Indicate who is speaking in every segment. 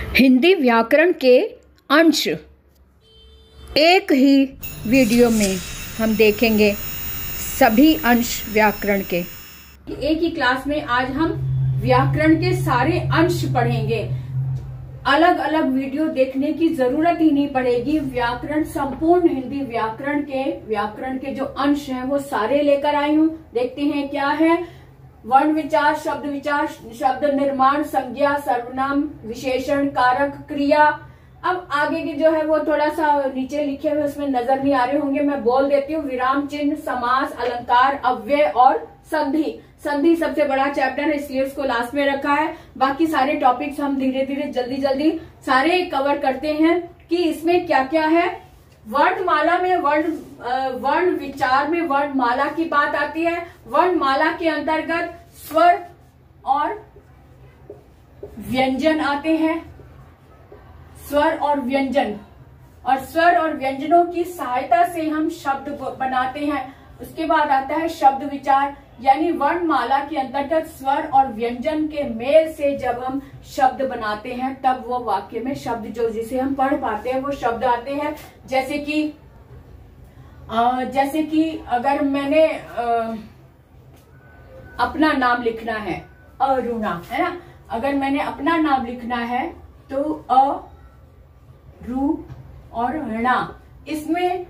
Speaker 1: हिंदी व्याकरण के अंश एक ही वीडियो में हम देखेंगे सभी अंश व्याकरण के। एक ही क्लास में आज हम व्याकरण के सारे अंश पढ़ेंगे। अलग अलग वीडियो देखने की जरूरत ही नहीं पड़ेगी। व्याकरण संपूर्ण हिंदी व्याकरण के जो अंश हैं वो सारे लेकर आई हूँ। देखते हैं क्या है। वर्ण विचार, शब्द निर्माण, संज्ञा, सर्वनाम, विशेषण, कारक, क्रिया। अब आगे के जो है वो थोड़ा सा नीचे लिखे हुए उसमें नजर नहीं आ रहे होंगे, मैं बोल देती हूँ। विराम चिन्ह, समास, अलंकार, अव्यय और संधि। संधि सबसे बड़ा चैप्टर है इसलिए उसको लास्ट में रखा है। बाकी सारे टॉपिक्स हम धीरे धीरे जल्दी सारे कवर करते हैं कि इसमें क्या क्या है। वर्णमाला में वर्ण विचार में वर्णमाला की बात आती है। वर्णमाला के अंतर्गत स्वर और व्यंजन आते हैं। स्वर और व्यंजन, और स्वर और व्यंजनों की सहायता से हम शब्द बनाते हैं। उसके बाद आता है शब्द विचार, यानी वर्णमाला के अंतर्गत स्वर और व्यंजन के मेल से जब हम शब्द बनाते हैं तब वो वाक्य में शब्द जो जिसे हम पढ़ पाते हैं वो शब्द आते हैं। जैसे कि अगर मैंने अपना नाम लिखना है, अरुणा, है ना। अगर मैंने अपना नाम लिखना है तो अ, रू और णा, इसमें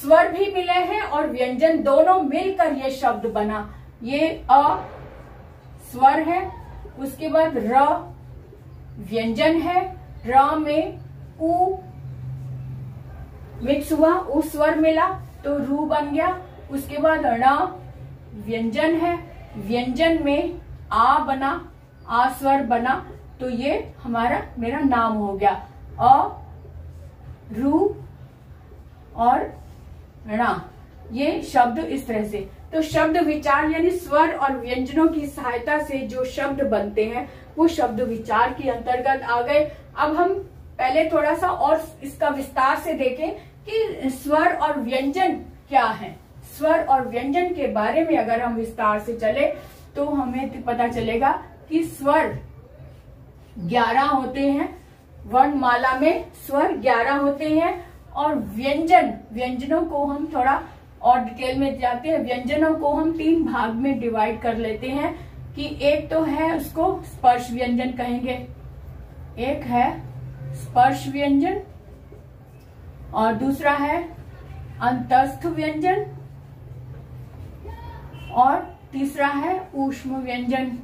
Speaker 1: स्वर भी मिले हैं और व्यंजन दोनों मिलकर ये शब्द बना। ये अ स्वर है, उसके बाद र व्यंजन है, र में उ मिक्स हुआ, उ स्वर मिला तो रू बन गया। उसके बाद ण व्यंजन है, व्यंजन में आ बना, आ स्वर बना तो ये मेरा नाम हो गया। अ, रू और णा, ये शब्द इस तरह से। तो शब्द विचार यानी स्वर और व्यंजनों की सहायता से जो शब्द बनते हैं वो शब्द विचार के अंतर्गत आ गए। अब हम पहले थोड़ा सा और इसका विस्तार से देखें कि स्वर और व्यंजन क्या है। स्वर और व्यंजन के बारे में अगर हम विस्तार से चले तो हमें पता चलेगा कि स्वर 11 होते हैं। वर्णमाला में स्वर 11 होते हैं और व्यंजनों को हम थोड़ा और डिटेल में जाते हैं। व्यंजनों को हम 3 भाग में डिवाइड कर लेते हैं कि एक तो है उसको स्पर्श व्यंजन कहेंगे, एक है स्पर्श व्यंजन और दूसरा है अंतस्थ व्यंजन और तीसरा है ऊष्म व्यंजन,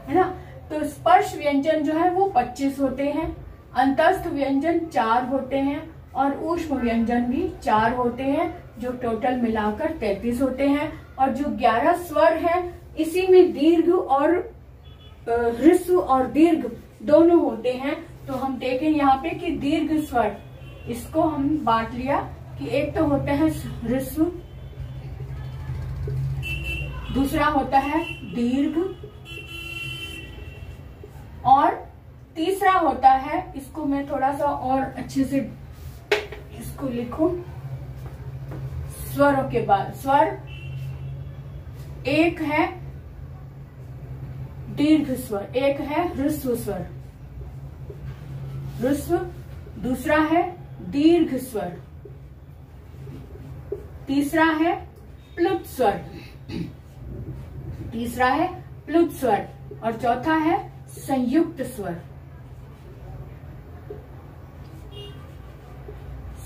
Speaker 1: है ना। तो स्पर्श व्यंजन जो है वो 25 होते हैं, अंतस्थ व्यंजन 4 होते हैं और ऊष्म व्यंजन भी 4 होते हैं, जो टोटल मिलाकर 33 होते हैं। और जो 11 स्वर हैं इसी में दीर्घ और ह्रस्व और दीर्घ दोनों होते हैं। तो हम देखें यहाँ पे कि दीर्घ स्वर, इसको हम बांट लिया कि एक तो होता है ह्रस्व, दूसरा होता है दीर्घ और तीसरा होता है, इसको मैं थोड़ा सा और अच्छे से इसको लिखूं, स्वरों के बाद स्वर एक है दीर्घ स्वर, एक है ह्रस्व स्वर, ह्रस्व, दूसरा है दीर्घ स्वर, तीसरा है प्लुत स्वर, तीसरा है प्लुत स्वर और चौथा है संयुक्त स्वर।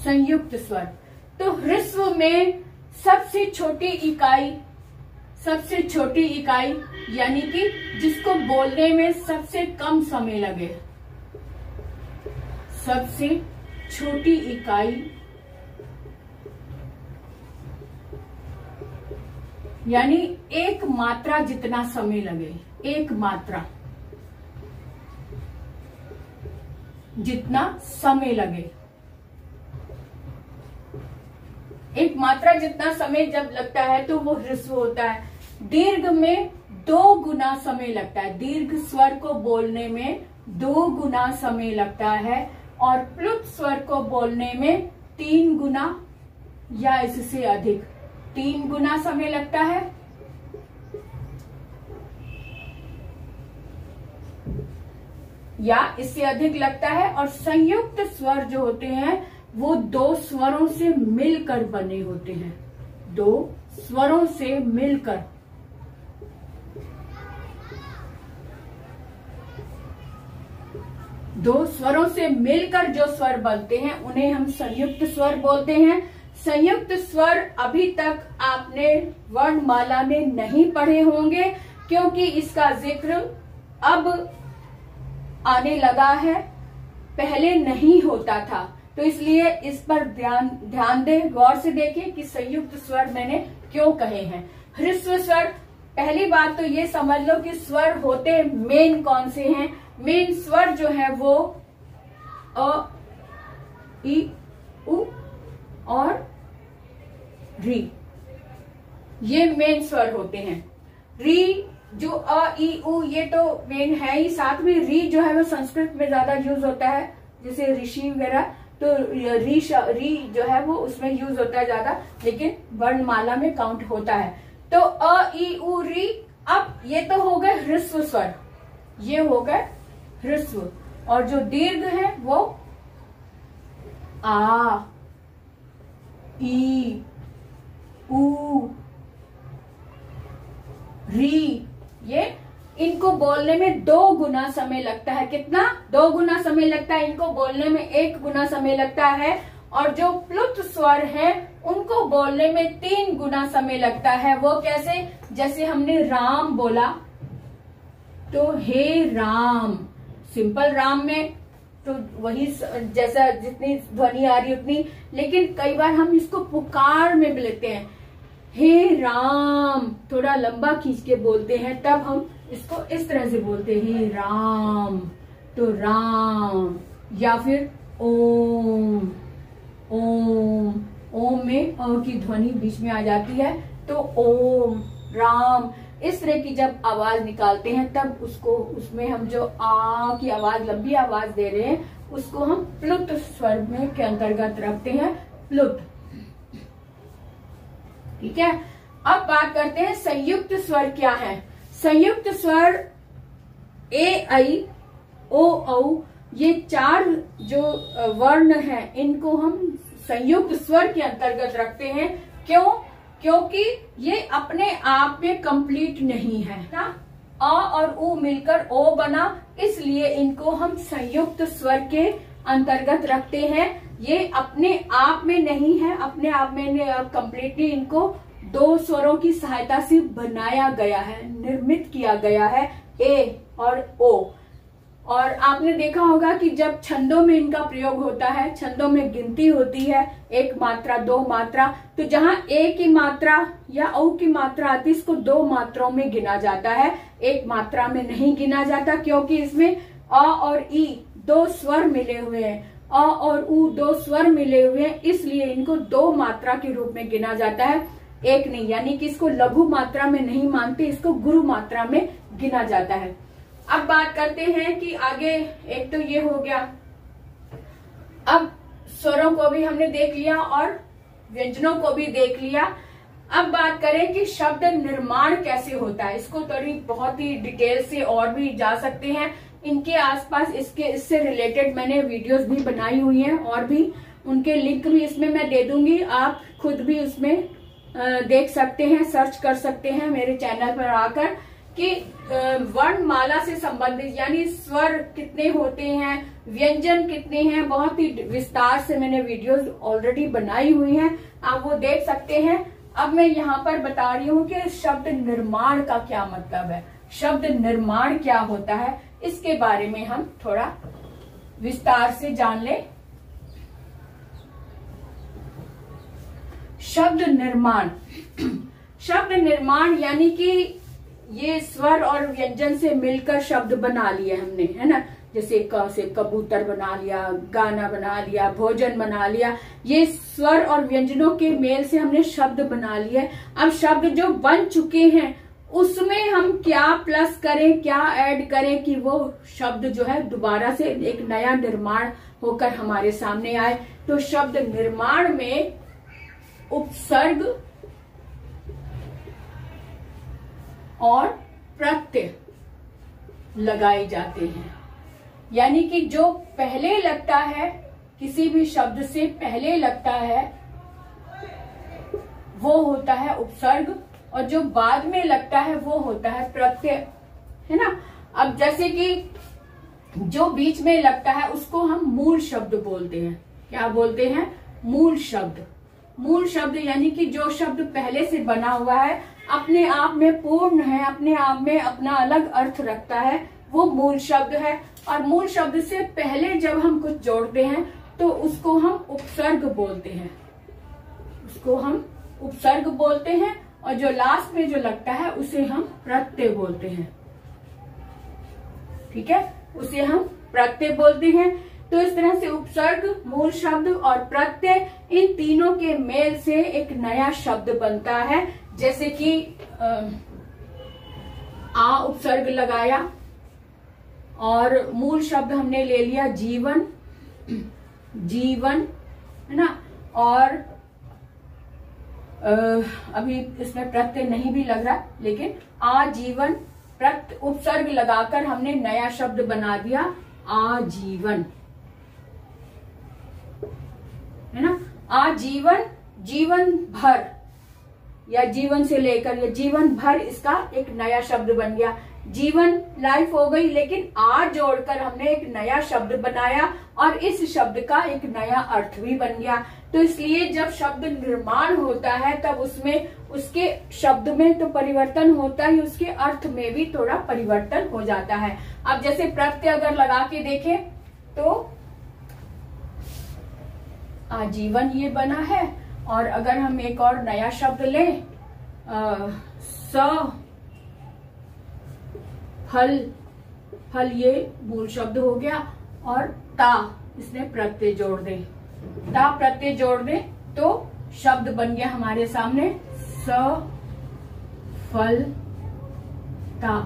Speaker 1: संयुक्त स्वर तो ह्रस्व में सबसे छोटी इकाई यानी कि जिसको बोलने में सबसे कम समय लगे, सबसे छोटी इकाई यानी एक मात्रा जितना समय लगे, एक मात्रा जितना समय लगे, एक मात्रा जितना समय जब लगता है तो वो ह्रस्व होता है। दीर्घ में 2 गुना समय लगता है, दीर्घ स्वर को बोलने में 2 गुना समय लगता है और प्लुत स्वर को बोलने में 3 गुना या इससे अधिक, 3 गुना समय लगता है। या इससे अधिक लगता है। और संयुक्त स्वर जो होते हैं वो दो स्वरों से मिलकर बने होते हैं, दो स्वरों से मिलकर। दो स्वरों से मिलकर जो स्वर बनते हैं उन्हें हम संयुक्त स्वर बोलते हैं। संयुक्त स्वर अभी तक आपने वर्णमाला में नहीं पढ़े होंगे, क्योंकि इसका जिक्र अब आने लगा है, पहले नहीं होता था। तो इसलिए इस पर ध्यान दें, गौर से देखें कि संयुक्त स्वर मैंने क्यों कहे हैं। ह्रस्व स्वर, पहली बात तो ये समझ लो कि स्वर होते मेन कौन से हैं। मेन स्वर जो है वो अ, ई, उ और री, ये मेन स्वर होते हैं। री जो अ, ई, उ ये तो मेन है ही, साथ में री जो है वो संस्कृत में ज्यादा यूज होता है, जैसे ऋषि वगैरह, तो री जो है वो उसमें यूज होता है ज्यादा, लेकिन वर्णमाला में काउंट होता है। तो अ, ई, उ, री। अब ये तो हो गए ह्रस्व स्वर, ये हो गए ह्रस्व। और जो दीर्घ है वो आ, ई, उ, री, ये इनको बोलने में 2 गुना समय लगता है। कितना? 2 गुना समय लगता है। इनको बोलने में 1 गुना समय लगता है। और जो प्लुत स्वर है उनको बोलने में 3 गुना समय लगता है। वो कैसे? जैसे हमने राम बोला तो हे राम, सिंपल राम में तो वही जैसा जितनी ध्वनि आ रही उतनी, लेकिन कई बार हम इसको पुकार में भी लेते हैं, हे राम, थोड़ा लंबा खींच के बोलते हैं, तब हम इसको इस तरह से बोलते हैं, हे राम। तो राम, या फिर ओम, ओम, ओम में अ की ध्वनि बीच में आ जाती है, तो ओम, राम, इस तरह की जब आवाज निकालते हैं तब उसको, उसमें हम जो आ की आवाज, लंबी आवाज दे रहे हैं, उसको हम प्लुत स्वर में के अंतर्गत रखते हैं, प्लुत। ठीक है। अब बात करते हैं संयुक्त स्वर क्या है। संयुक्त स्वर ए, आई, ओ, औ, ये 4 जो वर्ण हैं इनको हम संयुक्त स्वर के अंतर्गत रखते हैं। क्यों? क्योंकि ये अपने आप में कंप्लीट नहीं है ना, अ और उ मिलकर ओ बना, इसलिए इनको हम संयुक्त स्वर के अंतर्गत रखते हैं। ये अपने आप में नहीं है, अपने आप में कंप्लीटली इनको 2 स्वरों की सहायता से बनाया गया है, निर्मित किया गया है, ए और ओ। और आपने देखा होगा कि जब छंदों में इनका प्रयोग होता है, छंदों में गिनती होती है, 1 मात्रा, 2 मात्रा, तो जहां ए की मात्रा या औ की मात्रा आती है, इसको 2 मात्राओं में गिना जाता है, 1 मात्रा में नहीं गिना जाता, क्योंकि इसमें अ और ई 2 स्वर मिले हुए हैं, अ और उ 2 स्वर मिले हुए हैं, इसलिए इनको 2 मात्रा के रूप में गिना जाता है, 1 नहीं। यानी कि इसको लघु मात्रा में नहीं मानते, इसको गुरु मात्रा में गिना जाता है। अब बात करते हैं कि आगे, एक तो ये हो गया, अब स्वरों को भी हमने देख लिया और व्यंजनों को भी देख लिया। अब बात करें कि शब्द निर्माण कैसे होता है। इसको थोड़ी बहुत ही डिटेल से और भी जा सकते हैं, इनके आसपास इससे रिलेटेड मैंने वीडियोस भी बनाई हुई हैं, और भी उनके लिंक भी इसमें मैं दे दूंगी, आप खुद भी उसमें देख सकते हैं, सर्च कर सकते हैं मेरे चैनल पर आकर कि वर्णमाला से संबंधित, यानी स्वर कितने होते हैं, व्यंजन कितने हैं, बहुत ही विस्तार से मैंने वीडियोस ऑलरेडी बनाई हुई हैं, आप वो देख सकते हैं। अब मैं यहाँ पर बता रही हूँ कि शब्द निर्माण का क्या मतलब है, शब्द निर्माण क्या होता है, इसके बारे में हम थोड़ा विस्तार से जान लें। शब्द निर्माण, शब्द निर्माण यानी कि ये स्वर और व्यंजन से मिलकर शब्द बना लिए हमने, है ना, जैसे क से कबूतर बना लिया, गाना बना लिया, भोजन बना लिया, ये स्वर और व्यंजनों के मेल से हमने शब्द बना लिए। अब शब्द जो बन चुके हैं उसमें हम क्या प्लस करें, क्या ऐड करें कि वो शब्द जो है दोबारा से एक नया निर्माण होकर हमारे सामने आए। तो शब्द निर्माण में उपसर्ग और प्रत्यय लगाए जाते हैं, यानी कि जो पहले लगता है, किसी भी शब्द से पहले लगता है वो होता है उपसर्ग, और जो बाद में लगता है वो होता है प्रत्यय, है ना। अब जैसे कि जो बीच में लगता है उसको हम मूल शब्द बोलते हैं। क्या बोलते हैं? मूल शब्द। मूल शब्द यानी कि जो शब्द पहले से बना हुआ है, अपने आप में पूर्ण है, अपने आप में अपना अलग अर्थ रखता है, वो मूल शब्द है। और मूल शब्द से पहले जब हम कुछ जोड़ते हैं तो उसको हम उपसर्ग बोलते हैं, उसको हम उपसर्ग बोलते हैं। और जो लास्ट में जो लगता है उसे हम प्रत्यय बोलते हैं। ठीक है, उसे हम प्रत्यय बोलते हैं। तो इस तरह से उपसर्ग, मूल शब्द और प्रत्यय, इन तीनों के मेल से एक नया शब्द बनता है। जैसे कि आ उपसर्ग लगाया और मूल शब्द हमने ले लिया जीवन, जीवन, है ना। और अभी इसमें प्रत्यय नहीं भी लग रहा, लेकिन आजीवन उपसर्ग लगाकर हमने नया शब्द बना दिया आजीवन, है ना। आजीवन, जीवन भर, या जीवन से लेकर या जीवन भर, इसका एक नया शब्द बन गया। जीवन लाइफ हो गई, लेकिन आ जोड़कर हमने एक नया शब्द बनाया और इस शब्द का एक नया अर्थ भी बन गया। तो इसलिए जब शब्द निर्माण होता है तब उसमें, उसके शब्द में तो परिवर्तन होता ही, उसके अर्थ में भी थोड़ा परिवर्तन हो जाता है। अब जैसे प्रत्यय अगर लगा के देखें तो आजीवन ये बना है, और अगर हम एक और नया शब्द लें स फल, फल ये मूल शब्द हो गया, और ता इसमें प्रत्यय जोड़ दें, ता प्रत्यय जोड़ दें तो शब्द बन गया हमारे सामने स फल ता।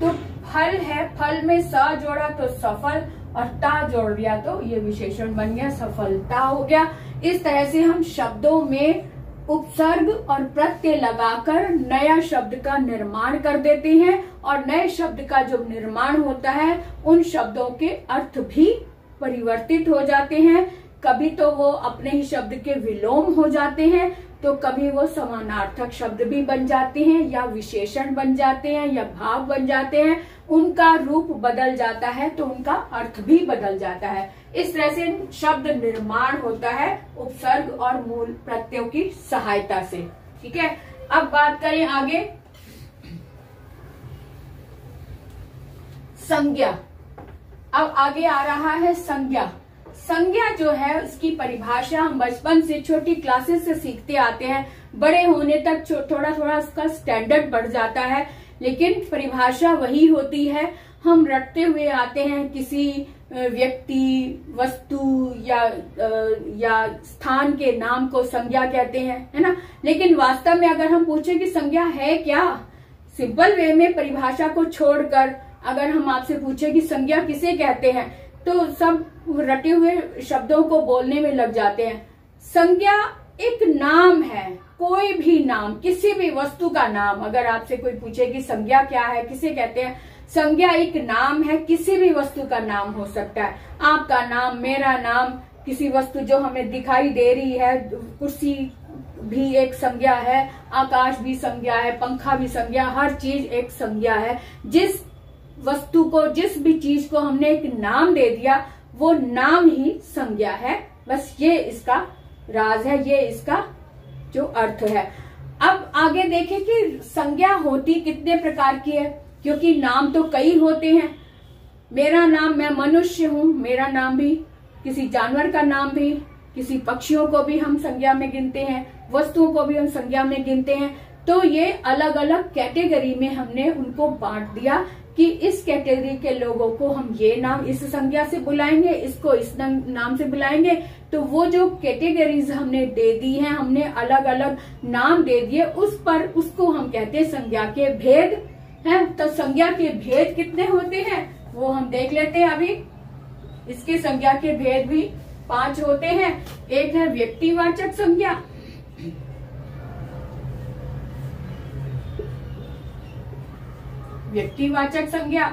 Speaker 1: तो फल है, फल में स जोड़ा तो सफल, और ता जोड़ दिया तो ये विशेषण बन गया, सफलता हो गया। इस तरह से हम शब्दों में उपसर्ग और प्रत्यय लगाकर नया शब्द का निर्माण कर देते हैं, और नए शब्द का जो निर्माण होता है उन शब्दों के अर्थ भी परिवर्तित हो जाते हैं। कभी तो वो अपने ही शब्द के विलोम हो जाते हैं, तो कभी वो समानार्थक शब्द भी बन जाते हैं, या विशेषण बन जाते हैं, या भाव बन जाते हैं। उनका रूप बदल जाता है तो उनका अर्थ भी बदल जाता है। इस तरह से शब्द निर्माण होता है उपसर्ग और मूल प्रत्ययों की सहायता से। ठीक है, अब बात करें आगे संज्ञा। अब आगे आ रहा है संज्ञा। संज्ञा जो है उसकी परिभाषा हम बचपन से छोटी क्लासेस से सीखते आते हैं, बड़े होने तक थोड़ा थोड़ा उसका स्टैंडर्ड बढ़ जाता है, लेकिन परिभाषा वही होती है। हम रटते हुए आते हैं, किसी व्यक्ति, वस्तु या स्थान के नाम को संज्ञा कहते हैं, है ना। लेकिन वास्तव में अगर हम पूछे कि संज्ञा है क्या, सिंपल वे में परिभाषा को छोड़कर अगर हम आपसे पूछे कि संज्ञा किसे कहते हैं, तो सब रटे हुए शब्दों को बोलने में लग जाते हैं। संज्ञा एक नाम है, कोई भी नाम, किसी भी वस्तु का नाम। अगर आपसे कोई पूछे कि संज्ञा क्या है, किसे कहते हैं, संज्ञा एक नाम है, किसी भी वस्तु का नाम हो सकता है। आपका नाम, मेरा नाम, किसी वस्तु जो हमें दिखाई दे रही है, कुर्सी भी एक संज्ञा है, आकाश भी संज्ञा है, पंखा भी संज्ञा, हर चीज एक संज्ञा है। जिस वस्तु को, जिस भी चीज को हमने एक नाम दे दिया, वो नाम ही संज्ञा है। बस ये इसका राज है, ये इसका जो अर्थ है। अब आगे देखें कि संज्ञा होती कितने प्रकार की है, क्योंकि नाम तो कई होते हैं। मेरा नाम, मैं मनुष्य हूँ, मेरा नाम भी, किसी जानवर का नाम भी, किसी पक्षियों को भी हम संज्ञा में गिनते हैं, वस्तुओं को भी हम संज्ञा में गिनते हैं। तो ये अलग अलग कैटेगरी में हमने उनको बांट दिया कि इस कैटेगरी के लोगों को हम ये नाम इस संज्ञा से बुलाएंगे, इसको इस नाम से बुलाएंगे। तो वो जो कैटेगरीज हमने दे दी हैं, हमने अलग अलग नाम दे दिए, उस पर उसको हम कहते हैं संज्ञा के भेद हैं। तो संज्ञा के भेद कितने होते हैं वो हम देख लेते हैं अभी। इसके संज्ञा के भेद भी 5 होते हैं। एक है व्यक्तिवाचक संज्ञा, व्यक्तिवाचक संज्ञा।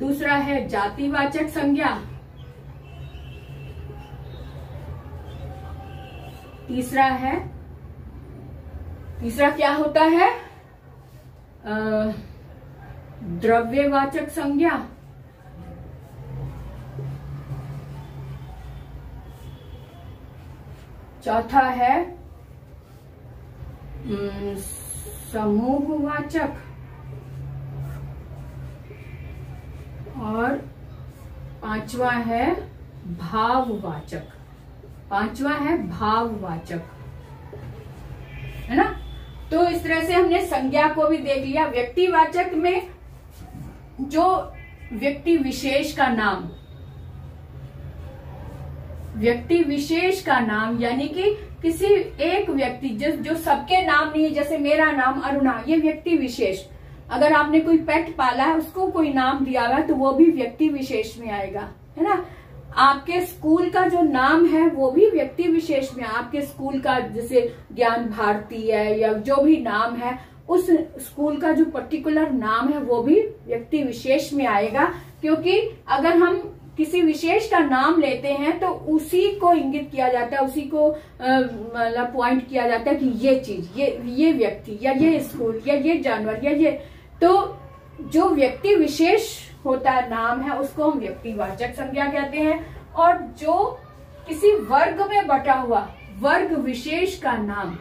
Speaker 1: दूसरा है जातिवाचक संज्ञा, तीसरा क्या होता है, द्रव्यवाचक संज्ञा, चौथा है समूहवाचक, और पांचवा है भाववाचक, है ना। तो इस तरह से हमने संज्ञा को भी देख लिया। व्यक्तिवाचक में जो व्यक्ति विशेष का नाम यानी कि किसी एक व्यक्ति जो सबके नाम नहीं है, जैसे मेरा नाम अरुणा, ये व्यक्ति विशेष। अगर आपने कोई पेट पाला है, उसको कोई नाम दिया हुआ है, तो वो भी व्यक्ति विशेष में आएगा, है ना। आपके स्कूल का जो नाम है वो भी व्यक्ति विशेष में, आपके स्कूल का जैसे ज्ञान भारती है या जो भी नाम है, उस स्कूल का जो पर्टिकुलर नाम है वो भी व्यक्ति विशेष में आएगा। क्योंकि अगर हम किसी विशेष का नाम लेते हैं तो उसी को इंगित किया जाता है, उसी को मतलब पॉइंट किया जाता है कि ये चीज, ये व्यक्ति या ये स्कूल या ये जानवर या ये, तो जो व्यक्ति विशेष होता है नाम है उसको हम व्यक्तिवाचक संज्ञा कहते हैं। और जो किसी वर्ग में बटा हुआ वर्ग विशेष का नाम,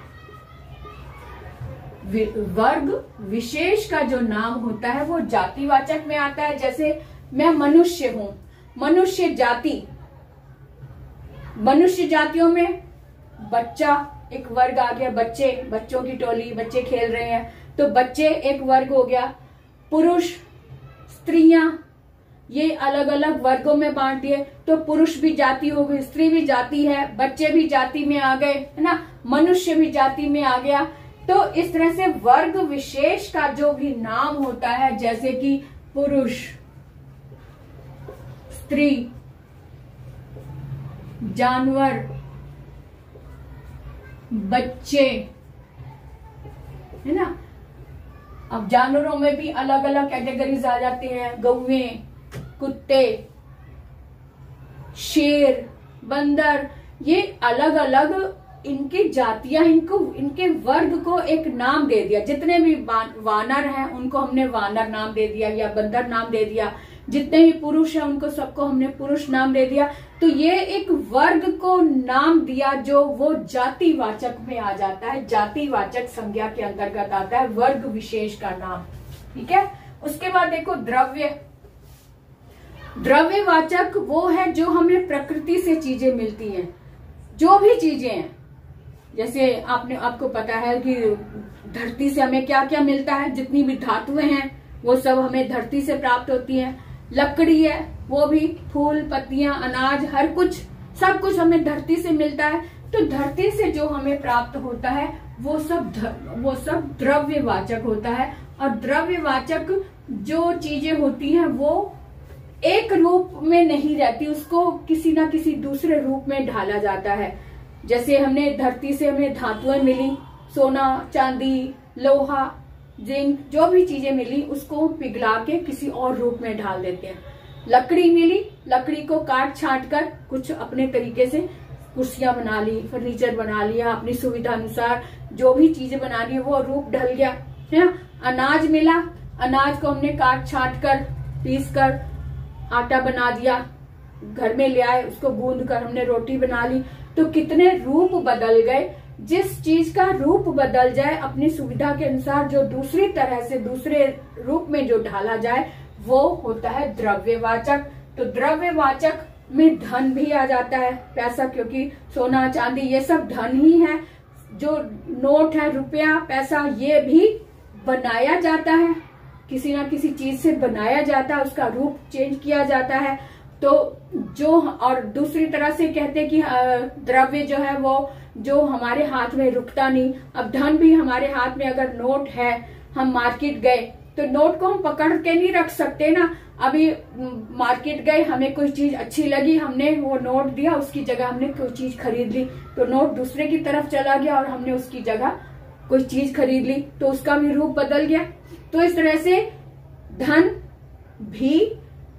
Speaker 1: वर्ग विशेष का जो नाम होता है वो जातिवाचक में आता है। जैसे मैं मनुष्य हूं, मनुष्य जाति, मनुष्य जातियों में बच्चा एक वर्ग आ गया, बच्चों की टोली, बच्चे खेल रहे हैं तो बच्चे एक वर्ग हो गया। पुरुष, स्त्रियां, ये अलग अलग वर्गों में बांट दिए, तो पुरुष भी जाति हो गई, स्त्री भी जाति है, बच्चे भी जाति में आ गए, है ना, मनुष्य भी जाति में आ गया। तो इस तरह से वर्ग विशेष का जो भी नाम होता है, जैसे कि पुरुष, स्त्री, जानवर, बच्चे, है ना। अब जानवरों में भी अलग अलग कैटेगरीज आ जाते हैं, गौवे, कुत्ते, शेर, बंदर, ये अलग अलग इनकी जातियां, इनके वर्ग को एक नाम दे दिया। जितने भी वानर हैं उनको हमने वानर नाम दे दिया या बंदर नाम दे दिया, जितने भी पुरुष हैं उनको सबको हमने पुरुष नाम दे दिया। तो ये एक वर्ग को नाम दिया जो वो जातिवाचक में आ जाता है, जातिवाचक संज्ञा के अंतर्गत आता है वर्ग विशेष का नाम, ठीक है। उसके बाद देखो द्रव्यवाचक वो है जो हमें प्रकृति से चीजें मिलती हैं, जो भी चीजें हैं। जैसे आपको पता है कि धरती से हमें क्या क्या मिलता है, जितनी भी धातुएं हैं वो सब हमें धरती से प्राप्त होती हैं। लकड़ी है, वो भी, फूल, पत्तियां, अनाज, हर कुछ, सब कुछ हमें धरती से मिलता है। तो धरती से जो हमें प्राप्त होता है वो सब द्रव्यवाचक होता है। और द्रव्यवाचक जो चीजें होती हैं वो एक रूप में नहीं रहती, उसको किसी ना किसी दूसरे रूप में ढाला जाता है। जैसे हमने धरती से हमें धातुएं मिली, सोना, चांदी, लोहा, जिंक, जो भी चीजें मिली उसको पिघला के किसी और रूप में ढाल देते हैं। लकड़ी मिली, लकड़ी को काट छांट कर कुछ अपने तरीके से कुर्सियां बना ली, फर्नीचर बना लिया, अपनी सुविधा अनुसार जो भी चीजें बनानी है वो रूप ढल गया, है ना। अनाज मिला, अनाज को हमने काट छांट कर, पीस कर आटा बना दिया, घर में ले आए, उसको गूंद कर हमने रोटी बना ली। तो कितने रूप बदल गए। जिस चीज का रूप बदल जाए अपनी सुविधा के अनुसार, जो दूसरी तरह से दूसरे रूप में जो ढाला जाए वो होता है द्रव्यवाचक। तो द्रव्यवाचक में धन भी आ जाता है, पैसा, क्योंकि सोना, चांदी ये सब धन ही है। जो नोट है, रुपया, पैसा, ये भी बनाया जाता है, किसी ना किसी चीज से बनाया जाता है, उसका रूप चेंज किया जाता है। तो जो, और दूसरी तरह से कहते कि द्रव्य जो है वो जो हमारे हाथ में रुकता नहीं। अब धन भी हमारे हाथ में, अगर नोट है, हम मार्केट गए तो नोट को हम पकड़ के नहीं रख सकते ना। अभी मार्केट गए, हमें कोई चीज अच्छी लगी, हमने वो नोट दिया, उसकी जगह हमने कोई चीज खरीद ली, तो नोट दूसरे की तरफ चला गया और हमने उसकी जगह कोई चीज खरीद ली, तो उसका भी रूप बदल गया। तो इस तरह से धन भी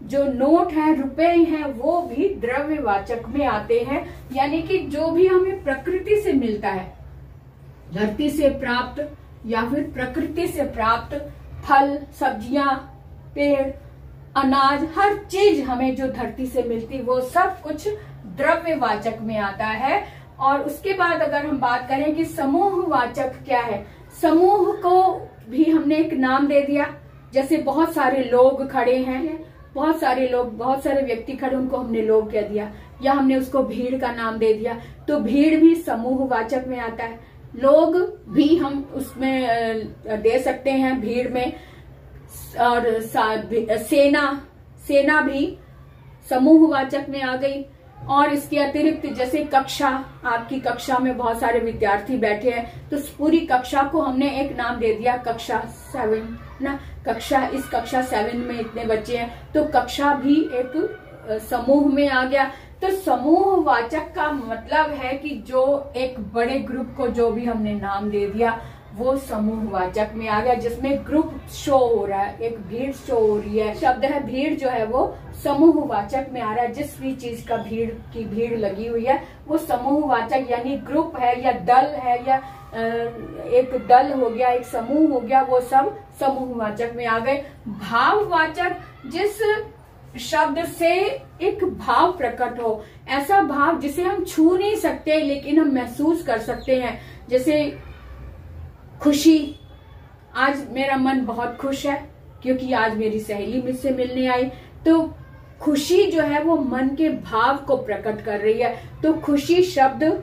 Speaker 1: जो नोट है, रुपए हैं, वो भी द्रव्यवाचक में आते हैं। यानी कि जो भी हमें प्रकृति से मिलता है, धरती से प्राप्त या फिर प्रकृति से प्राप्त फल, सब्जियां, पेड़, अनाज, हर चीज हमें जो धरती से मिलती, वो सब कुछ द्रव्यवाचक में आता है। और उसके बाद अगर हम बात करें कि समूहवाचक क्या है, समूह को भी हमने एक नाम दे दिया। जैसे बहुत सारे लोग खड़े हैं, बहुत सारे लोग, बहुत सारे व्यक्ति खड़े, उनको हमने लोग कह दिया, या हमने उसको भीड़ का नाम दे दिया, तो भीड़ भी समूहवाचक में आता है। लोग भी हम उसमें दे सकते हैं भीड़ में। और सेना भी समूहवाचक में आ गई। और इसके अतिरिक्त जैसे कक्षा, आपकी कक्षा में बहुत सारे विद्यार्थी बैठे हैं, तो पूरी कक्षा को हमने एक नाम दे दिया, कक्षा 7 ना, कक्षा, इस कक्षा 7 में इतने बच्चे हैं, तो कक्षा भी एक समूह में आ गया। तो समूहवाचक का मतलब है कि जो एक बड़े ग्रुप को जो भी हमने नाम दे दिया, वो समूहवाचक में आ गया, जिसमें ग्रुप शो हो रहा है, एक भीड़ शो हो रही है। शब्द है भीड़, जो है वो समूहवाचक में आ रहा है। जिस भी चीज का भीड़ लगी हुई है, वो समूहवाचक यानी ग्रुप है या दल है, या एक दल हो गया, एक समूह हो गया, वो सब समूहवाचक में आ गए। भाववाचक, जिस शब्द से एक भाव प्रकट हो, ऐसा भाव जिसे हम छू नहीं सकते लेकिन हम महसूस कर सकते हैं। जैसे खुशी, आज मेरा मन बहुत खुश है क्योंकि आज मेरी सहेली मुझसे मिलने आई। तो खुशी जो है वो मन के भाव को प्रकट कर रही है। तो खुशी शब्द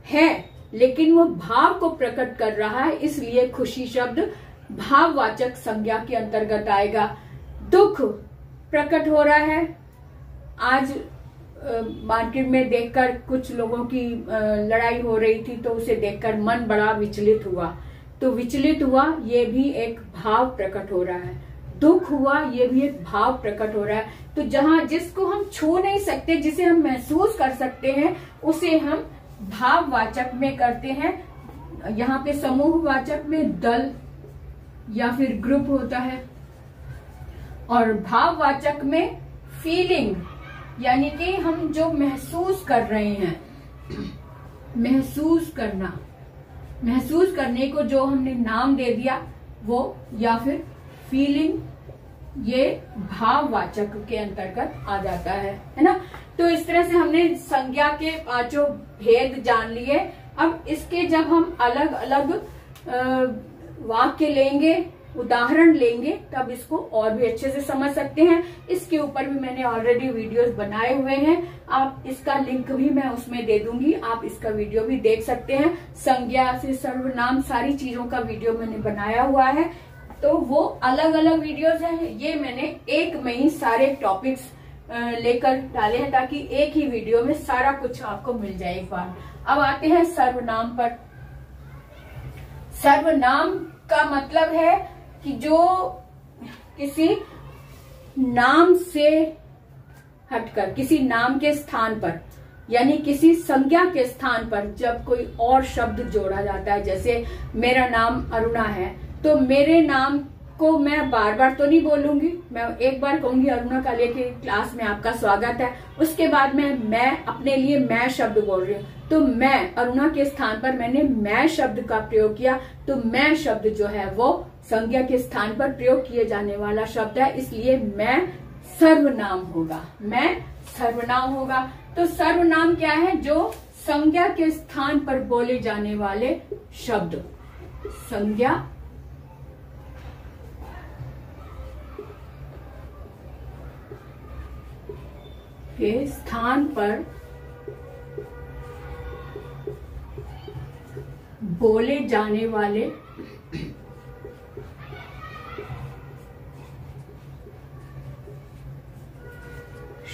Speaker 1: है लेकिन वो भाव को प्रकट कर रहा है, इसलिए खुशी शब्द भाववाचक संज्ञा के अंतर्गत आएगा। दुख प्रकट हो रहा है, आज मार्केट में देखकर कुछ लोगों की लड़ाई हो रही थी, तो उसे देखकर मन बड़ा विचलित हुआ। तो विचलित हुआ, ये भी एक भाव प्रकट हो रहा है। दुख हुआ, ये भी एक भाव प्रकट हो रहा है। तो जहां जिसको हम छू नहीं सकते, जिसे हम महसूस कर सकते हैं, उसे हम भाववाचक में करते हैं। यहाँ पे समूहवाचक में दल या फिर ग्रुप होता है, और भाववाचक में फीलिंग, यानी कि हम जो महसूस कर रहे हैं, महसूस करने को जो हमने नाम दे दिया वो, या फिर फीलिंग, ये भाववाचक के अंतर्गत आ जाता है ना। तो इस तरह से हमने संज्ञा के पांचों भेद जान लिए। अब इसके जब हम अलग अलग वाक्य लेंगे, उदाहरण लेंगे, तब इसको और भी अच्छे से समझ सकते हैं। इसके ऊपर भी मैंने ऑलरेडी वीडियोस बनाए हुए हैं, आप इसका लिंक भी मैं उसमें दे दूंगी, आप इसका वीडियो भी देख सकते हैं। संज्ञा से सर्वनाम, सारी चीजों का वीडियो मैंने बनाया हुआ है। तो वो अलग अलग वीडियोस हैं, ये मैंने एक में ही सारे टॉपिक्स लेकर डाले हैं ताकि एक ही वीडियो में सारा कुछ आपको मिल जाए एक बार। अब आते हैं सर्वनाम पर। सर्वनाम का मतलब है कि जो किसी नाम से हटकर, किसी नाम के स्थान पर, यानी किसी संज्ञा के स्थान पर जब कोई और शब्द जोड़ा जाता है। जैसे मेरा नाम अरुणा है, तो मेरे नाम को मैं बार बार तो नहीं बोलूंगी, मैं एक बार कहूंगी अरुणा कालिया की क्लास में आपका स्वागत है। उसके बाद मैं अपने लिए मैं शब्द बोल रही हूँ, तो मैं, अरुणा के स्थान पर मैंने मैं शब्द का प्रयोग किया। तो मैं शब्द जो है वो संज्ञा के स्थान पर प्रयोग किए जाने वाला शब्द है, इसलिए मैं सर्वनाम होगा, मैं सर्वनाम होगा। तो सर्वनाम क्या है? जो संज्ञा के स्थान पर बोले जाने वाले शब्द, संज्ञा के स्थान पर बोले जाने वाले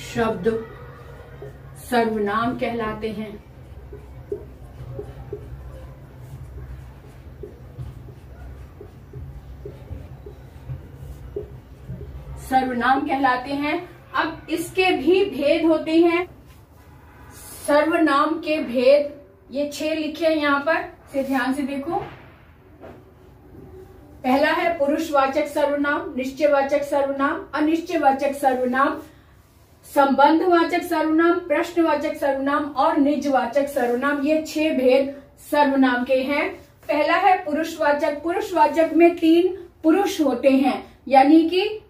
Speaker 1: शब्द सर्वनाम कहलाते हैं। सर्वनाम कहलाते हैं। अब इसके भी भेद होते हैं। सर्वनाम के भेद ये 6 लिखे हैं यहाँ पर, से ध्यान से देखो। पहला है पुरुषवाचक सर्वनाम, निश्चयवाचक सर्वनाम, अनिश्चयवाचक सर्वनाम, संबंधवाचक सर्वनाम, प्रश्नवाचक सर्वनाम और निजवाचक सर्वनाम। ये 6 भेद सर्वनाम के हैं। पहला है पुरुषवाचक। पुरुषवाचक में 3 पुरुष होते हैं, यानी कि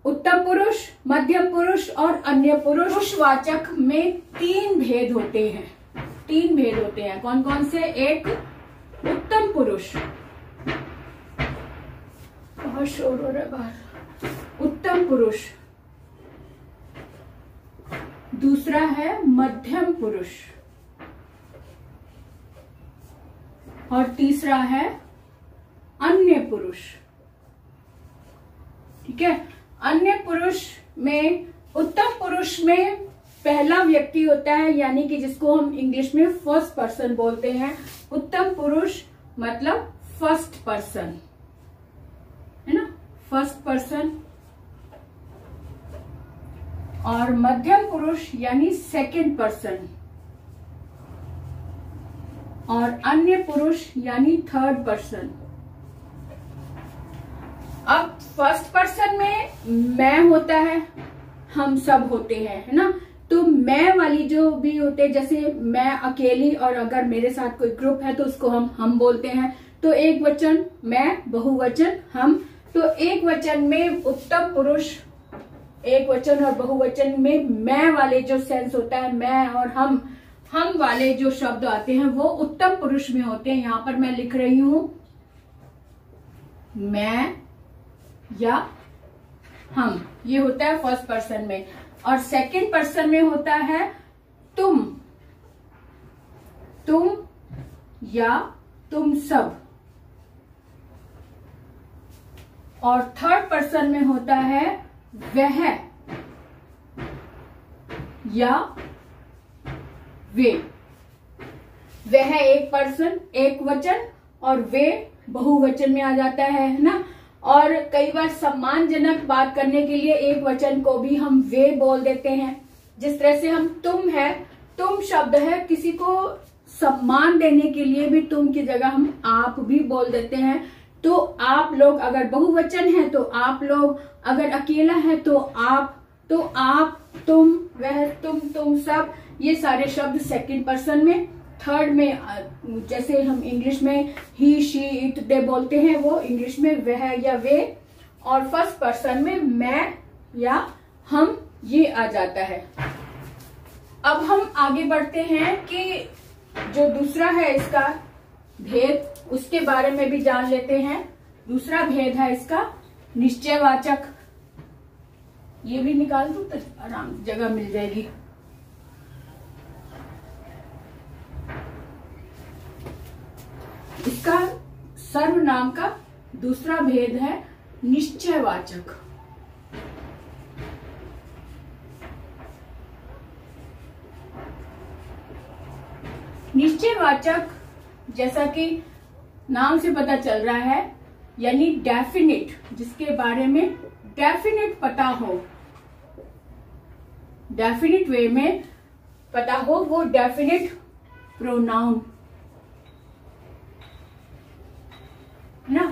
Speaker 1: उत्तम पुरुष, मध्यम पुरुष और अन्य पुरुष। पुरुषवाचक में 3 भेद होते हैं। 3 भेद होते हैं। कौन कौन से? एक उत्तम पुरुष, बहुत शोर हो रहा है बाहर, उत्तम पुरुष। दूसरा है मध्यम पुरुष और तीसरा है अन्य पुरुष। ठीक है। अन्य पुरुष में, उत्तम पुरुष में पहला व्यक्ति होता है, यानी कि जिसको हम इंग्लिश में फर्स्ट पर्सन बोलते हैं। उत्तम पुरुष मतलब फर्स्ट पर्सन, है ना, फर्स्ट पर्सन। और मध्यम पुरुष यानी सेकंड पर्सन और अन्य पुरुष यानी थर्ड पर्सन। अब फर्स्ट पर्सन में मैं होता है, हम सब होते हैं, है ना। तो मैं वाली जो भी होते हैं, जैसे मैं अकेली और अगर मेरे साथ कोई ग्रुप है तो उसको हम बोलते हैं। तो एक वचन मैं, बहुवचन हम। तो एक वचन में उत्तम पुरुष, एक वचन और बहुवचन में मैं वाले जो सेंस होता है, मैं और हम वाले जो शब्द आते हैं वो उत्तम पुरुष में होते हैं। यहां पर मैं लिख रही हूं मैं या हम, ये होता है फर्स्ट पर्सन में। और सेकंड पर्सन में होता है तुम या तुम सब। और थर्ड पर्सन में होता है वह या वे। वह एक पर्सन, एक वचन, और वे बहुवचन में आ जाता है ना। और कई बार सम्मानजनक बात करने के लिए एक वचन को भी हम वे बोल देते हैं। जिस तरह से हम तुम है, तुम शब्द है, किसी को सम्मान देने के लिए भी तुम की जगह हम आप भी बोल देते हैं। तो आप लोग अगर बहुवचन है तो आप लोग, अगर अकेला है तो आप, तुम, वह, तुम सब, ये सारे शब्द सेकंड पर्सन में। थर्ड में जैसे हम इंग्लिश में ही, शी, इट, दे बोलते हैं, वो इंग्लिश में वह या वे। और फर्स्ट पर्सन में मैं या हम, ये आ जाता है। अब हम आगे बढ़ते हैं कि जो दूसरा है इसका भेद, उसके बारे में भी जान लेते हैं। दूसरा भेद है इसका निश्चयवाचक। ये भी निकाल दूं तो आराम जगह मिल जाएगी। इसका सर्वनाम का दूसरा भेद है निश्चयवाचक। निश्चयवाचक जैसा कि नाम से पता चल रहा है, यानी डेफिनिट, जिसके बारे में डेफिनिट पता हो, डेफिनिट वे में पता हो, वो डेफिनिट प्रोनाउन ना।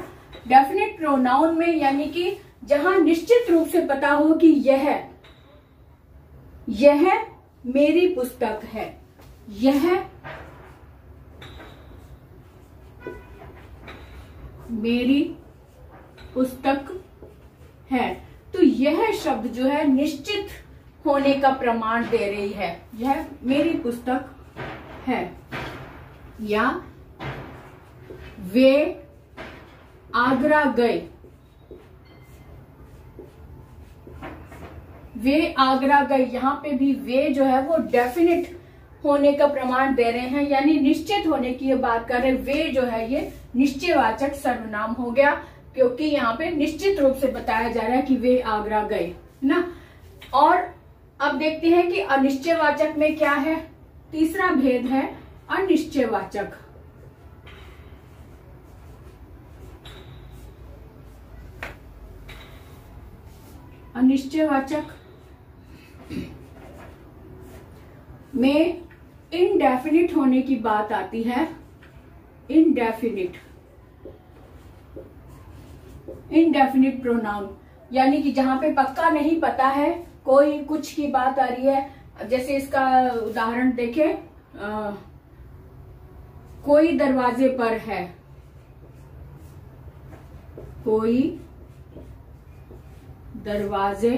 Speaker 1: डेफिनिट प्रोनाउन में यानी कि जहां निश्चित रूप से पता हो कि यह मेरी पुस्तक है, यह मेरी पुस्तक है। तो यह शब्द जो है निश्चित होने का प्रमाण दे रही है, यह मेरी पुस्तक है। या वे आगरा गए, वे आगरा गए, यहां पे भी वे जो है वो डेफिनिट होने का प्रमाण दे रहे हैं, यानी निश्चित होने की ये बात कर रहे हैं। वे जो है ये निश्चयवाचक सर्वनाम हो गया, क्योंकि यहाँ पे निश्चित रूप से बताया जा रहा है कि वे आगरा गए ना। और अब देखते हैं कि अनिश्चयवाचक में क्या है। तीसरा भेद है अनिश्चयवाचक। अनिश्चयवाचक में इनडेफिनिट होने की बात आती है। इनडेफिनिट इनडेफिनिट प्रोनाउन, यानी कि जहां पे पक्का नहीं पता है, कोई कुछ की बात आ रही है। जैसे इसका उदाहरण देखें, कोई दरवाजे पर है, कोई दरवाजे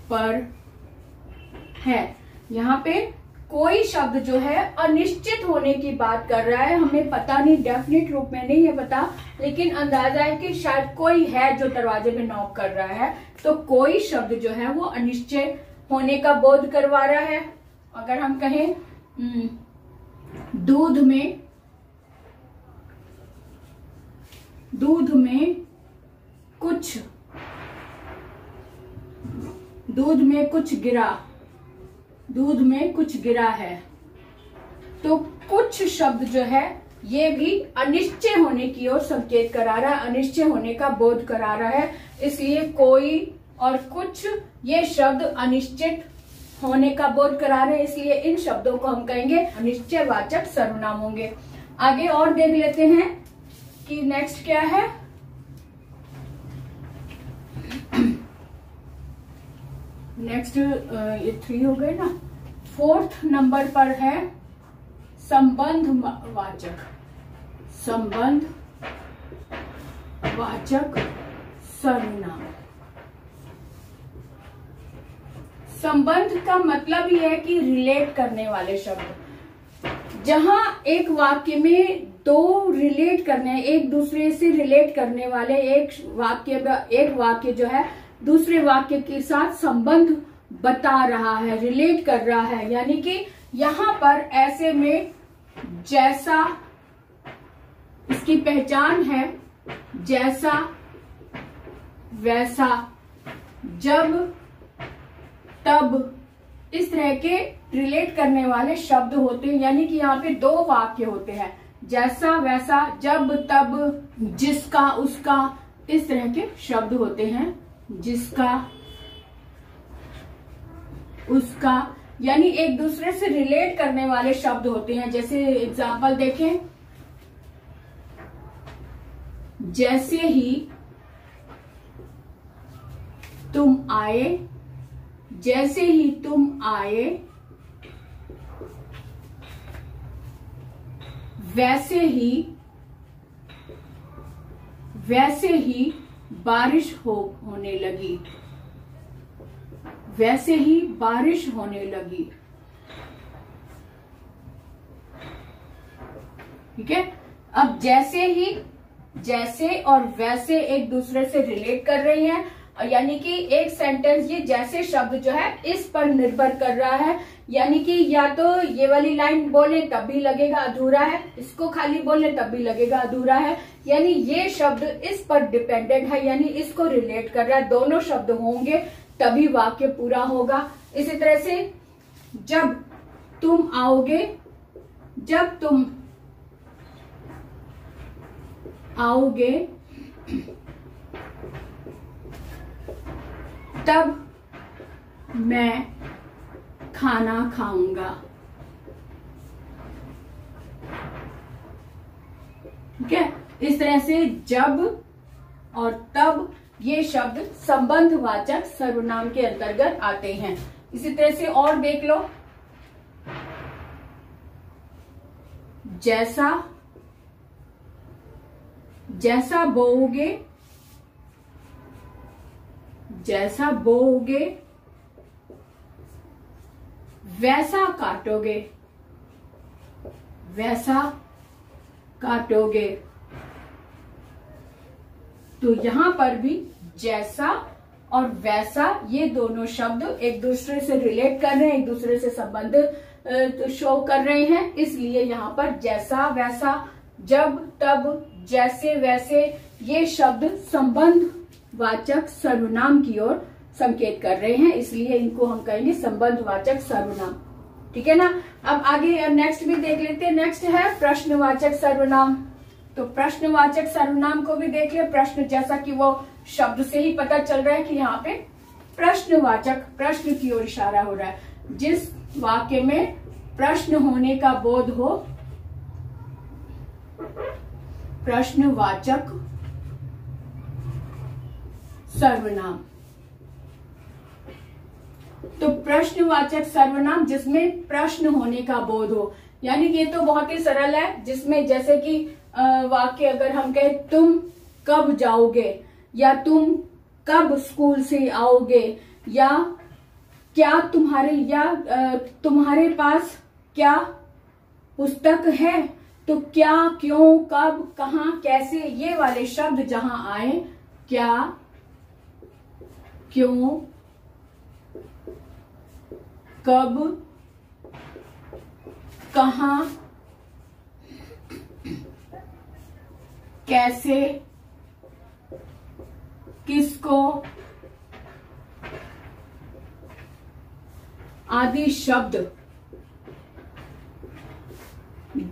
Speaker 1: पर है। यहाँ पे कोई शब्द जो है अनिश्चित होने की बात कर रहा है, हमें पता नहीं, डेफिनेट रूप में नहीं है पता, लेकिन अंदाजा है कि शायद कोई है जो दरवाजे में नॉक कर रहा है। तो कोई शब्द जो है वो अनिश्चय होने का बोध करवा रहा है। अगर हम कहें दूध में कुछ गिरा है, तो कुछ शब्द जो है ये भी अनिश्चय होने की ओर संकेत करा रहा है, अनिश्चय होने का बोध करा रहा है। इसलिए कोई और कुछ ये शब्द अनिश्चित होने का बोध करा रहे हैं, इसलिए इन शब्दों को हम कहेंगे अनिश्चयवाचक सर्वनाम होंगे। आगे और देख लेते हैं कि नेक्स्ट क्या है। नेक्स्ट ये 3 हो गए ना। 4th नंबर पर है संबंधवाचक सर्वनाम। संबंध का मतलब ही है कि रिलेट करने वाले शब्द। जहां एक वाक्य में दो रिलेट करने, एक दूसरे से रिलेट करने वाले, एक वाक्य जो है दूसरे वाक्य के साथ संबंध बता रहा है, रिलेट कर रहा है, यानी कि यहां पर ऐसे में जैसा इसकी पहचान है, जैसा वैसा, जब तब, इस तरह के रिलेट करने वाले शब्द होते हैं। यानी कि यहाँ पे 2 वाक्य होते हैं, जैसा वैसा, जब तब, जिसका उसका, इस तरह के शब्द होते हैं। जिसका उसका, यानी एक दूसरे से रिलेट करने वाले शब्द होते हैं। जैसे एग्जाम्पल देखें, जैसे ही तुम आए, जैसे ही तुम आए, वैसे ही बारिश होने लगी, वैसे ही बारिश होने लगी। ठीक है। अब जैसे और वैसे एक दूसरे से रिलेट कर रही हैं, यानी कि एक सेंटेंस ये जैसे शब्द जो है इस पर निर्भर कर रहा है। यानी कि या तो ये वाली लाइन बोले तब भी लगेगा अधूरा है, इसको खाली बोले तब भी लगेगा अधूरा है। यानी ये शब्द इस पर डिपेंडेंट है, यानी इसको रिलेट कर रहा है। दोनों शब्द होंगे तभी वाक्य पूरा होगा। इसी तरह से जब तुम आओगे, जब तुम आओगे तब मैं खाना खाऊंगा। ठीक है। इस तरह से जब और तब ये शब्द संबंधवाचक सर्वनाम के अंतर्गत आते हैं। इसी तरह से और देख लो, जैसा बोओगे, जैसा बोओगे वैसा काटोगे, वैसा काटोगे। तो यहां पर भी जैसा और वैसा ये दोनों शब्द एक दूसरे से रिलेट कर रहे हैं, एक दूसरे से संबंध शो कर रहे हैं। इसलिए यहाँ पर जैसा वैसा, जब तब, जैसे वैसे ये शब्द संबंध वाचक सर्वनाम की ओर संकेत कर रहे हैं, इसलिए इनको हम कहेंगे संबंधवाचक सर्वनाम। ठीक है ना। अब आगे नेक्स्ट भी देख लेते हैं। नेक्स्ट है प्रश्नवाचक सर्वनाम। तो प्रश्नवाचक सर्वनाम को भी देख ले। प्रश्न, जैसा कि वो शब्द से ही पता चल रहा है कि यहाँ पे प्रश्नवाचक, प्रश्न की ओर इशारा हो रहा है। जिस वाक्य में प्रश्न होने का बोध हो, प्रश्नवाचक सर्वनाम। तो प्रश्नवाचक सर्वनाम जिसमें प्रश्न होने का बोध हो, यानी कि ये तो बहुत ही सरल है, जिसमें जैसे कि वाक्य अगर हम कहें तुम कब जाओगे, या तुम कब स्कूल से आओगे, या क्या तुम्हारे पास क्या पुस्तक है, तो क्या, क्यों, कब, कहाँ, कैसे, ये वाले शब्द जहां आए, क्या, क्यों, कब, कहाँ, कैसे, किसको आदि शब्द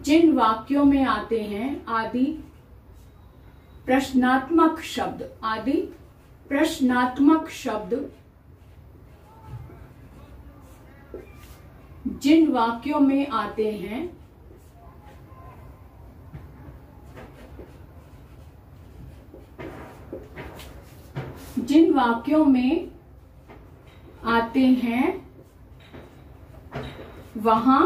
Speaker 1: जिन वाक्यों में आते हैं, आदि प्रश्नात्मक शब्द जिन वाक्यों में आते हैं, वहां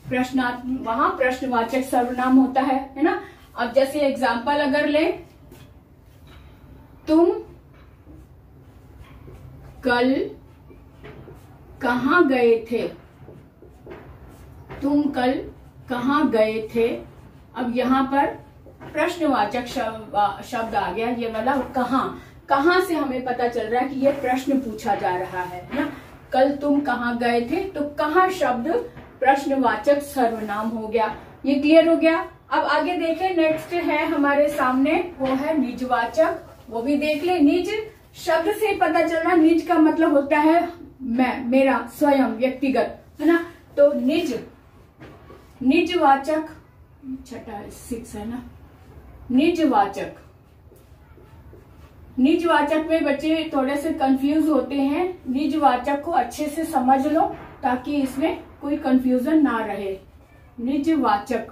Speaker 1: प्रश्नवाचक सर्वनाम होता है ना। अब जैसे एग्जाम्पल अगर ले, तुम कल कहाँ गए थे, तुम कल कहाँ गए थे। अब यहाँ पर प्रश्नवाचक शब्द आ गया, ये वाला कहाँ से हमें पता चल रहा है कि ये प्रश्न पूछा जा रहा है ना। कल तुम कहाँ गए थे, तो कहाँ शब्द प्रश्नवाचक सर्वनाम हो गया। ये क्लियर हो गया। अब आगे देखें, नेक्स्ट है हमारे सामने, वो है निजवाचक। वो भी देख ले। निज शब्द से पता चल रहा, निज का मतलब होता है मैं, मेरा, स्वयं, व्यक्तिगत, है ना। तो निजवाचक 6 है ना। निजवाचक में बच्चे थोड़े से कंफ्यूज होते हैं। निजवाचक को अच्छे से समझ लो ताकि इसमें कोई कंफ्यूजन ना रहे। निजवाचक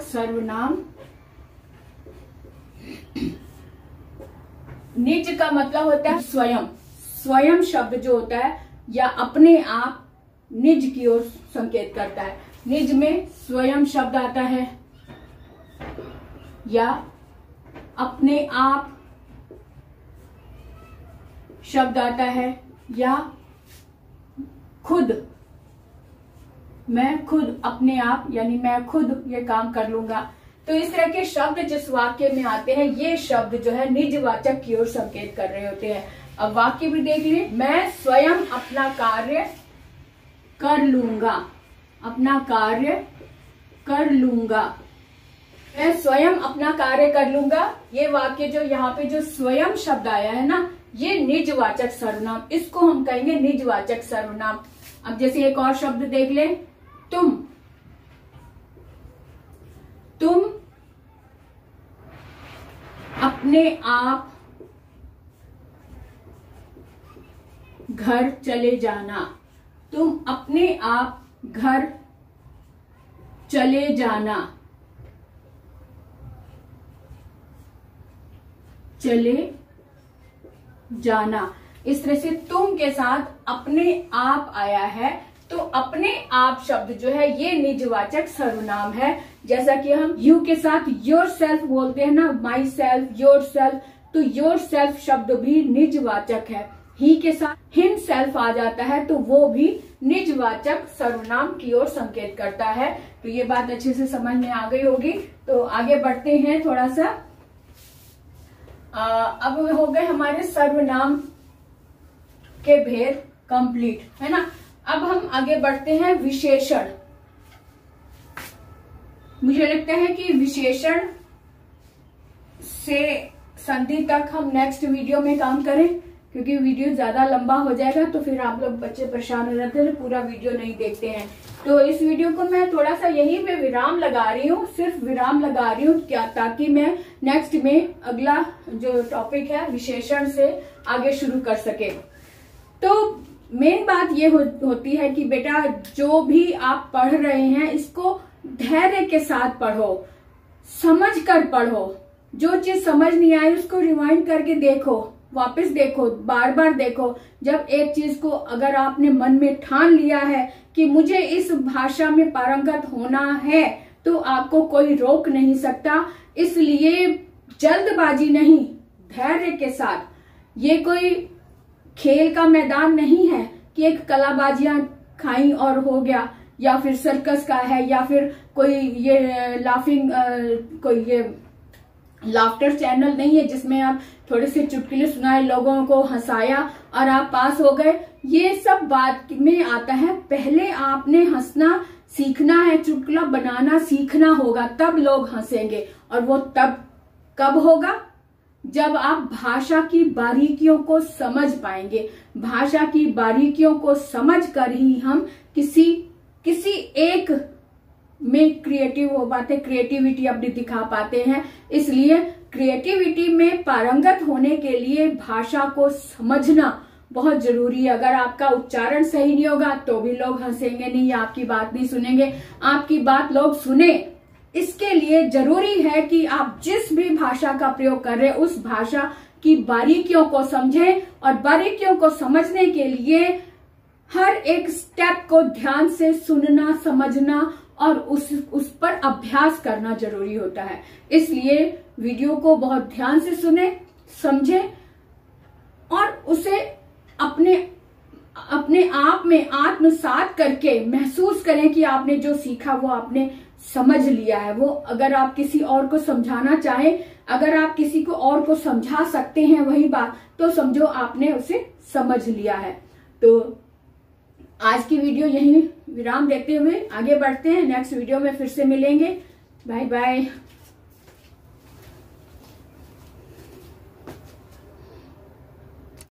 Speaker 1: सर्वनाम। निज का मतलब होता है स्वयं शब्द जो होता है या अपने आप, निज की ओर संकेत करता है। निज में स्वयं शब्द आता है या अपने आप शब्द आता है या खुद, मैं खुद, अपने आप यानी मैं खुद ये काम कर लूंगा। तो इस तरह के शब्द जिस वाक्य में आते हैं, ये शब्द जो है निजवाचक की ओर संकेत कर रहे होते हैं। अब वाक्य भी देख लिए, मैं स्वयं अपना कार्य कर लूंगा, अपना कार्य कर लूंगा, मैं स्वयं अपना कार्य कर लूंगा। ये वाक्य जो यहाँ पे जो स्वयं शब्द आया है ना, ये निजवाचक सर्वनाम, इसको हम कहेंगे निजवाचक सर्वनाम। अब जैसे एक और शब्द देख ले, तुम अपने आप घर चले जाना, तुम अपने आप घर चले जाना, चले जाना। इस तरह से तुम के साथ अपने आप आया है, तो अपने आप शब्द जो है ये निजवाचक सर्वनाम है। जैसा कि हम यू के साथ योर सेल्फ बोलते हैं ना, माई सेल्फ, योर सेल्फ, तो योर सेल्फ शब्द भी निजवाचक है। ही के साथ हिम सेल्फ आ जाता है, तो वो भी निजवाचक सर्वनाम की ओर संकेत करता है। तो ये बात अच्छे से समझ में आ गई होगी। तो आगे बढ़ते हैं थोड़ा सा। अब हो गए हमारे सर्वनाम के भेद कंप्लीट, है ना। अब हम आगे बढ़ते हैं विशेषण। मुझे लगता है कि विशेषण से संधि तक हम नेक्स्ट वीडियो में काम करें, क्योंकि वीडियो ज्यादा लंबा हो जाएगा तो फिर आप लोग बच्चे परेशान हो जाते हैं, पूरा वीडियो नहीं देखते हैं। तो इस वीडियो को मैं थोड़ा सा यहीं पे विराम लगा रही हूँ, सिर्फ विराम लगा रही हूँ क्या, ताकि मैं नेक्स्ट में अगला जो टॉपिक है विशेषण से आगे शुरू कर सके। तो मेन बात ये होती है कि बेटा जो भी आप पढ़ रहे हैं इसको धैर्य के साथ पढ़ो, समझ कर पढ़ो, जो चीज समझ नहीं आई उसको रिवाइंड करके देखो, वापस देखो, बार बार देखो। जब एक चीज को अगर आपने मन में ठान लिया है कि मुझे इस भाषा में पारंगत होना है, तो आपको कोई रोक नहीं सकता। इसलिए जल्दबाजी नहीं, धैर्य के साथ। ये कोई खेल का मैदान नहीं है कि एक कलाबाजियां खाई और हो गया, या फिर सर्कस का है, या फिर कोई ये कोई ये लाफ्टर चैनल नहीं है जिसमें आप थोड़े से चुटकुले सुनाए, लोगों को हंसाया और आप पास हो गए। ये सब बात में आता है, पहले आपने हंसना सीखना है, चुटकुला बनाना सीखना होगा, तब लोग हंसेंगे। और वो तब कब होगा? जब आप भाषा की बारीकियों को समझ पाएंगे। भाषा की बारीकियों को समझ कर ही हम किसी एक में क्रिएटिव हो पाते, क्रिएटिविटी अपनी दिखा पाते हैं। इसलिए क्रिएटिविटी में पारंगत होने के लिए भाषा को समझना बहुत जरूरी है। अगर आपका उच्चारण सही नहीं होगा तो भी लोग हंसेंगे नहीं, आपकी बात नहीं सुनेंगे। आपकी बात लोग सुने, इसके लिए जरूरी है कि आप जिस भी भाषा का प्रयोग कर रहे हैं उस भाषा की बारीकियों को समझें, और बारीकियों को समझने के लिए हर एक स्टेप को ध्यान से सुनना, समझना और उस पर अभ्यास करना जरूरी होता है। इसलिए वीडियो को बहुत ध्यान से सुने, समझें और उसे अपने आप में आत्मसात करके महसूस करें कि आपने जो सीखा वो आपने समझ लिया है। वो अगर आप किसी और को समझाना चाहें, अगर आप किसी को और को समझा सकते हैं वही बात, तो समझो आपने उसे समझ लिया है। तो आज की वीडियो यहीं विराम देते हुए आगे बढ़ते हैं। नेक्स्ट वीडियो में फिर से मिलेंगे। Bye bye.